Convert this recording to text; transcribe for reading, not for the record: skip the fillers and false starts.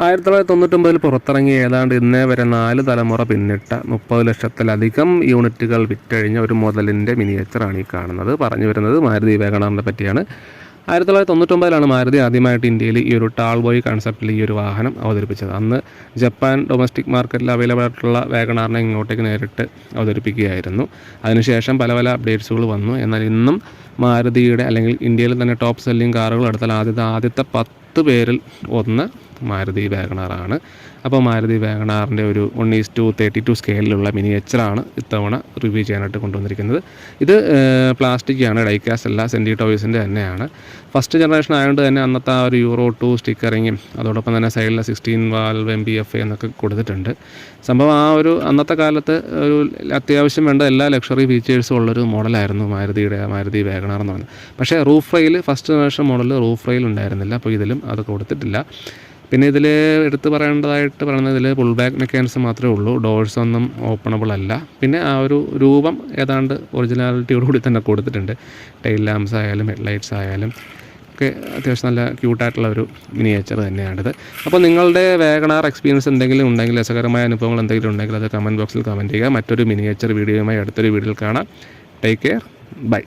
1999 പുറത്തിറങ്ങിയ ഏതാണ്ട് ഇന്നേ വരെ 4 തലമുറ പിന്നിട്ട 30 ലക്ഷത്തിലധികം യൂണിറ്റുകൾ വിറ്റഴിഞ്ഞ ഒരു മുതലിൻ്റെ മിനിയേച്ചറാണ് ഈ കാണുന്നത്. പറഞ്ഞു വരുന്നത് മാരുതി വേഗണാറിനെ പറ്റിയാണ്. 1999 മാരുതി ആദ്യമായിട്ട് ഇന്ത്യയിൽ ഈ ഒരു ടാൾ ബോയ് കൺസെപ്റ്റിൽ ഈ ഒരു വാഹനം അവതരിപ്പിച്ചത്. അന്ന് ജപ്പാൻ ഡൊമസ്റ്റിക് മാർക്കറ്റിൽ അവൈലബിൾ ആയിട്ടുള്ള വേഗണാറിനെ ഇങ്ങോട്ടേക്ക് നേരിട്ട് അവതരിപ്പിക്കുകയായിരുന്നു. അതിനുശേഷം പല പല അപ്ഡേറ്റ്സുകൾ വന്നു. എന്നാൽ ഇന്നും മാരുതിയുടെ അല്ലെങ്കിൽ ഇന്ത്യയിൽ തന്നെ ടോപ്പ് സെല്ലിംഗ് കാറുകൾ എടുത്താൽ ആദ്യത്തെ 10 പേരിൽ ഒന്ന് മാരുതി വേഗണാറാണ്. അപ്പോൾ മാരുതി വേഗണാറിൻ്റെ ഒരു 1:32 സ്കെയിലുള്ള മിനിയേച്ചറാണ് ഇത്തവണ റിവ്യൂ ചെയ്യാനായിട്ട് കൊണ്ടുവന്നിരിക്കുന്നത്. ഇത് പ്ലാസ്റ്റിക്കാണ്, ഡൈക്കാസ്റ്റ് അല്ല, സെൻറ്റി ടോയ്സിൻ്റെ തന്നെയാണ്. ഫസ്റ്റ് ജനറേഷൻ ആയതുകൊണ്ട് തന്നെ അന്നത്തെ ആ ഒരു Euro 2 സ്റ്റിക്കറിങ്ങും അതോടൊപ്പം തന്നെ സൈഡിൽ 16 വാൽവ് MBFA എന്നൊക്കെ കൊടുത്തിട്ടുണ്ട്. സംഭവം ആ ഒരു അന്നത്തെ കാലത്ത് ഒരു അത്യാവശ്യം വേണ്ട എല്ലാ ലക്ഷറി ഫീച്ചേഴ്സും ഉള്ളൊരു മോഡലായിരുന്നു മാരുതി വേഗണാർ എന്ന് പറയുന്നത്. പക്ഷേ റൂഫ് റെയിൽ ഫസ്റ്റ് ജനറേഷൻ മോഡലിൽ റൂഫ് റെയിൽ ഉണ്ടായിരുന്നില്ല. അപ്പോൾ ഇതിലും അത് കൊടുത്തിട്ടില്ല. പിന്നെ ഇതിൽ എടുത്ത് പറയേണ്ടതായിട്ട് പറയുന്നത് ഇതിൽ പുൾ ബാക്ക് മെക്കാനിസം മാത്രമേ ഉള്ളൂ. ഡോഴ്സ് ഒന്നും ഓപ്പണബിൾ അല്ല. പിന്നെ ആ ഒരു രൂപം ഏതാണ്ട് ഒറിജിനാലിറ്റിയോടുകൂടി തന്നെ കൊടുത്തിട്ടുണ്ട്. ടെയിൽ ലാംപ്സ് ആയാലും ഹെഡ് ലൈറ്റ്സ് ആയാലും ഒക്കെ അത്യാവശ്യം നല്ല ക്യൂട്ടായിട്ടുള്ള ഒരു മിനിയേച്ചർ തന്നെയാണിത്. അപ്പോൾ നിങ്ങളുടെ വേഗണാർ എക്സ്പീരിയൻസ് എന്തെങ്കിലും ഉണ്ടെങ്കിൽ, രസകരമായ അനുഭവങ്ങൾ എന്തെങ്കിലും ഉണ്ടെങ്കിൽ അത് കമൻറ്റ് ബോക്സിൽ കമൻറ്റ് ചെയ്യുക. മറ്റൊരു മിനിയേച്ചർ വീഡിയോയുമായി അടുത്തൊരു വീഡിയോയിൽ കാണാം. Take care, by.